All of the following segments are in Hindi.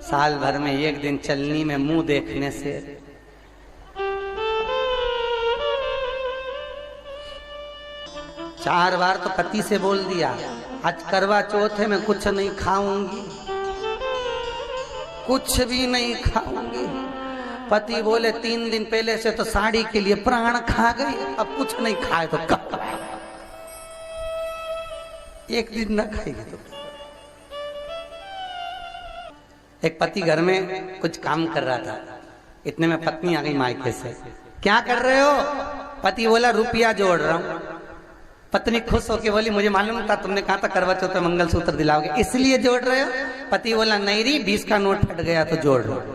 साल भर में एक दिन चलनी में मुंह देखने से चार बार तो पति से बोल दिया आज करवा चौथ है मैं कुछ नहीं खाऊंगी, कुछ भी नहीं खाऊंगी। पति बोले 3 दिन पहले से तो साड़ी के लिए प्राण खा गई, अब कुछ नहीं खाए तो कब खाएगा? एक दिन न खाएगी तो। एक पति घर में कुछ काम कर रहा था, इतने में पत्नी आ गई मायके से। क्या कर रहे हो? पति बोला रुपया जोड़ रहा हूं। पत्नी खुश होके बोली मुझे मालूम था तुमने कहा था करवा चौथ में मंगलसूत्र दिलाओगे इसलिए जोड़ रहे हो। पति बोला नहीं री 20 का नोट फट गया तो जोड़ रहा हूं।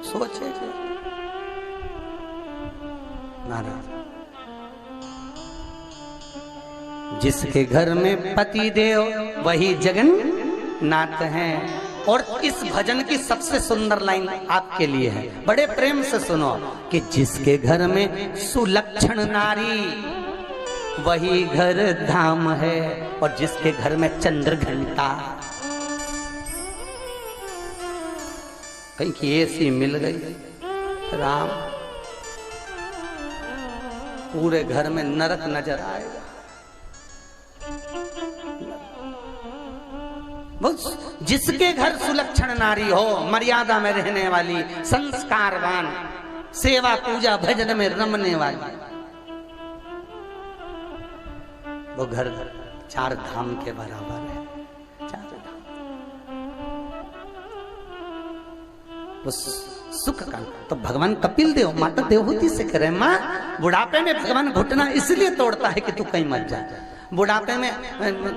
सोचे नाराज। जिसके घर में पति देव वही जगन्नाथ है। और इस भजन की सबसे सुंदर लाइन आपके लिए है, बड़े प्रेम से सुनो कि जिसके घर में सुलक्षण नारी वही घर धाम है, और जिसके घर में चंद्र घंटा कहीं की ऐसी मिल गई राम पूरे घर में नरक नजर आएगा। जिसके घर सुलक्षण नारी हो, मर्यादा में रहने वाली, संस्कारवान, सेवा पूजा भजन में रमने वाली, वो घर 4 धाम के बराबर है। 4 धाम वो सुख का। तो भगवान कपिल देव माता देवहूति से कह रहे माँ बुढ़ापे में भगवान घुटना इसलिए तोड़ता है कि तू कहीं मत जा। बुढ़ापे में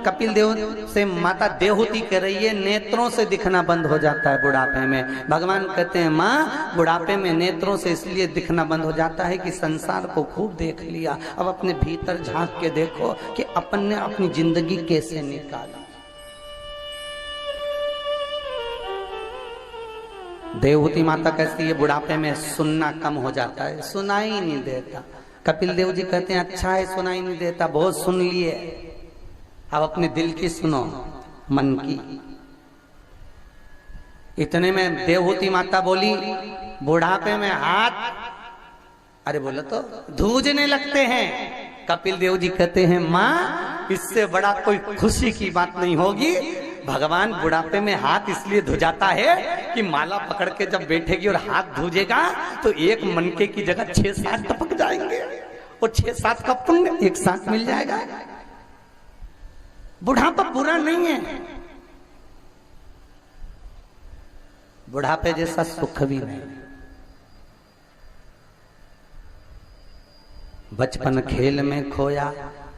कपिल देव से माता देवहूति कह रही है नेत्रों से दिखना बंद हो जाता है बुढ़ापे में। भगवान कहते हैं माँ बुढ़ापे में नेत्रों से इसलिए दिखना बंद हो जाता है कि संसार को खूब देख लिया, अब अपने भीतर झांक के देखो कि अपन ने अपनी जिंदगी कैसे निकाली। देवहूति माता कहती है बुढ़ापे में सुनना कम हो जाता है, सुनाई ही नहीं देता। कपिल देव जी कहते हैं अच्छा है सुनाई नहीं देता, बहुत सुन लिए, अब अपने दिल की सुनो, मन की। इतने में देवहूति माता बोली बुढ़ापे में हाथ अरे बोलो तो धूजने लगते हैं। कपिल देव जी कहते हैं माँ इससे बड़ा कोई खुशी की बात नहीं होगी। भगवान बुढ़ापे में हाथ इसलिए धुजाता है कि माला पकड़ के जब बैठेगी और हाथ धुजेगा तो एक मनके की जगह 6-7 टपक जाएंगे और 6-7 का पुण्य एक साथ मिल जाएगा। बुढ़ापा बुरा नहीं है, बुढ़ापे जैसा सुख भी नहीं। बचपन खेल में खोया,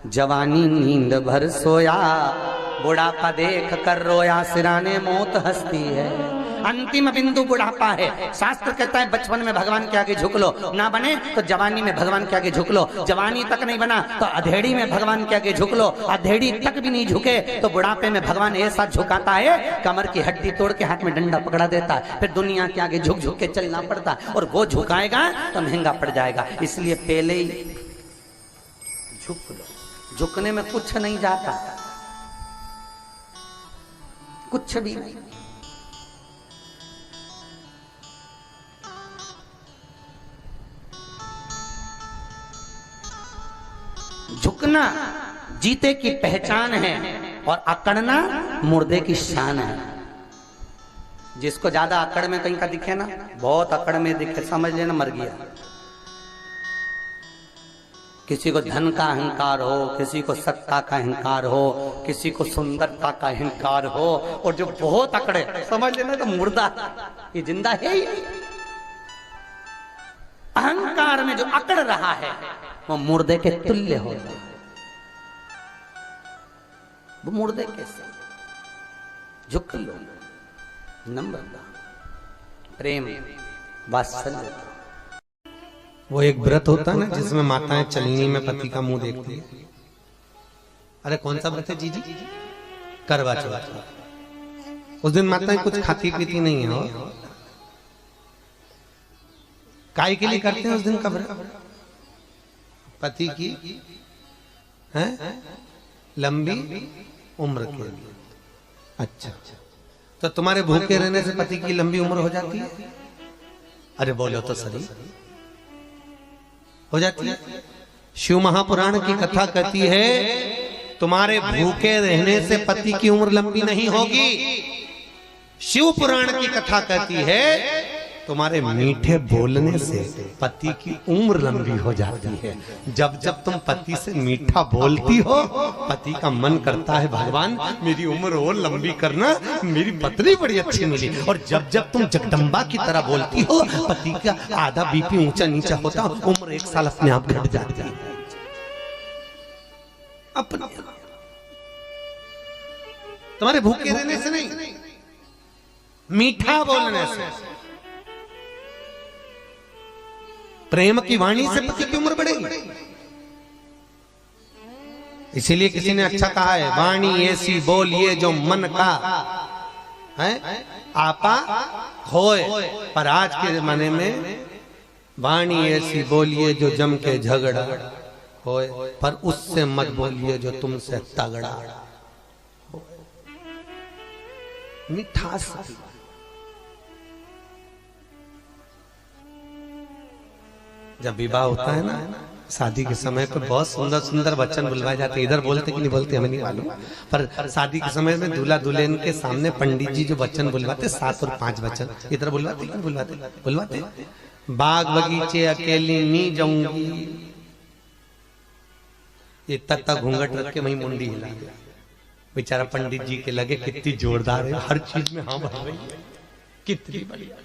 जवानी नींद भर सोया, बुढ़ापा देख कर रोया, सिराने मौत हंसती है। अंतिम बिंदु बुढ़ापा है। शास्त्र कहता है बचपन में भगवान के आगे झुक लो, ना बने तो जवानी में भगवान के आगे झुक लो, जवानी तक नहीं बना तो अधेड़ी में भगवान के आगे झुक लो, अधेड़ी तक भी नहीं झुके तो बुढ़ापे में भगवान ऐसा झुकाता है कमर की हड्डी तोड़ के हाथ में डंडा पकड़ा देता है, फिर दुनिया के आगे झुक झुक के चलना पड़ता है, और वो झुकाएगा तो महंगा पड़ जाएगा। इसलिए पहले ही झुक लो। झुकने में कुछ नहीं जाता, कुछ भी नहीं। झुकना जीते की पहचान है और अकड़ना मुर्दे की शान है। जिसको ज्यादा अकड़ में कहीं का दिखे ना, बहुत अकड़ में दिखे, समझ लेना मर गया। किसी को धन का अहंकार हो, किसी को सत्ता का अहंकार हो, किसी को सुंदरता का अहंकार हो, और जो बहुत अकड़े समझ लेना तो मुर्दा, ये जिंदा है ही नहीं। अहंकार में जो अकड़ रहा है वो मुर्दे के तुल्य होता है। वो मुर्दे कैसे? झुक लो, नम्रता, प्रेम, वात्सल्य। वो एक व्रत होता है ना जिसमें माताएं चलनी में पति का मुंह देखती है। अरे कौन सा व्रत है जी? करवा चौथ। उस दिन माताएं कुछ खाती पीती नहीं है। काय के लिए करते हैं उस दिन का व्रत? पति की है लंबी उम्र के लिए। अच्छा, तो तुम्हारे भूखे रहने से पति की लंबी उम्र हो जाती है? अरे बोलो तो सही, हो जाती है। शिव महापुराण की कथा कहती है तुम्हारे भूखे रहने से पति की उम्र लंबी नहीं होगी। शिव पुराण की कथा कहती है तुम्हारे मीठे बोलने से पति की उम्र लंबी हो जाती है। जब जब तुम पति से मीठा बोलती हो, पति का मन करता है भगवान मेरी उम्र और लंबी करना, मेरी पत्नी बड़ी अच्छी मिली। और जब जब तुम जगदम्बा की तरह बोलती हो, पति का आधा बीपी ऊंचा नीचा होता, उम्र 1 साल अपने आप घट जाती है। अपने तुम्हारे भूखे रहने से नहीं, मीठा बोलने से, प्रेम की वाणी से पति की उम्र बढ़ेगी। इसीलिए किसी ने अच्छा कहा है, वाणी ऐसी बोलिए जो मन का है आपा होए। पर आज के जमाने में वाणी ऐसी बोलिए जो जम के झगड़ा होए, पर उससे मत बोलिए जो तुमसे तगड़ा। मिठास, जब विवाह होता है ना, शादी के समय पे बहुत सुंदर सुंदर वचन बुलवाए जाते हैं। इधर बोलते कि नहीं बोलते हमें नहीं मालूम, पर शादी के समय में दूल्हा दुल्हन के सामने पंडित जी जो वचन बुलवाते 7 और 5 वचन इधर बुलवाते कि बुलवाते। बाग बगीचे अकेली नहीं जाऊंगी, ये तत्ता घूंघट रख के वही मुंडी हिला दिया। बेचारा पंडित जी के लगे कितनी जोरदार है, हर चीज में हाँ भर रही है, कितनी बढ़िया।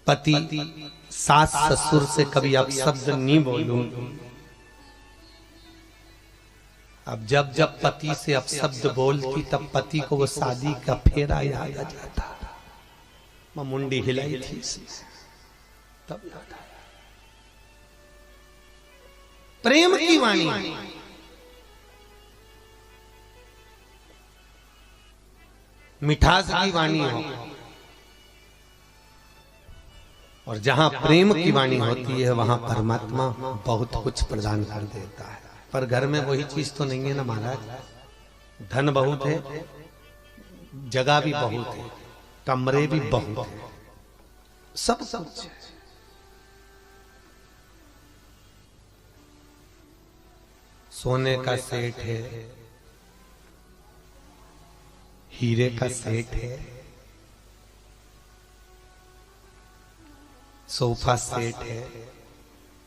पति सास ससुर से कभी अपशब्द नहीं बोलूंगी। अब जब जब पति से अपशब्द बोलती तब पति को वो शादी का फेरा याद आ जाता। मैं मुंडी हिलाई थी तब याद आया। प्रेम की वाणी, मिठास की वाणी हो, और जहां प्रेम की वाणी होती है वहां परमात्मा बहुत कुछ प्रदान कर देता है। पर घर में वही चीज तो नहीं है ना महाराज। धन बहुत है, जगह भी बहुत है, कमरे भी बहुत है, सब कुछ है। सोने का सेट है, हीरे का सेट है, सोफा सेट है,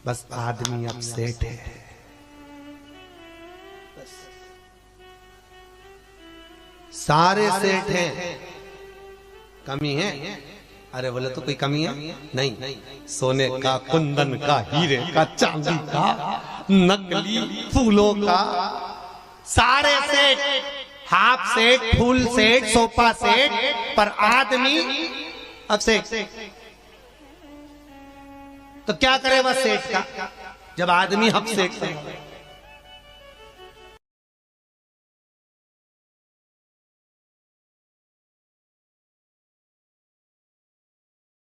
बस आदमी अब सेट है। सारे सेट हैं, कमी है? अरे बोले तो कोई कमी है? नहीं। सोने का, कुंदन का, हीरे का, चांदी का, नकली फूलों का, सारे set, half set, full set, sofa set, पर आदमी अब सेट। तो क्या करे वह सेठ का, जब आदमी हब सेठ है।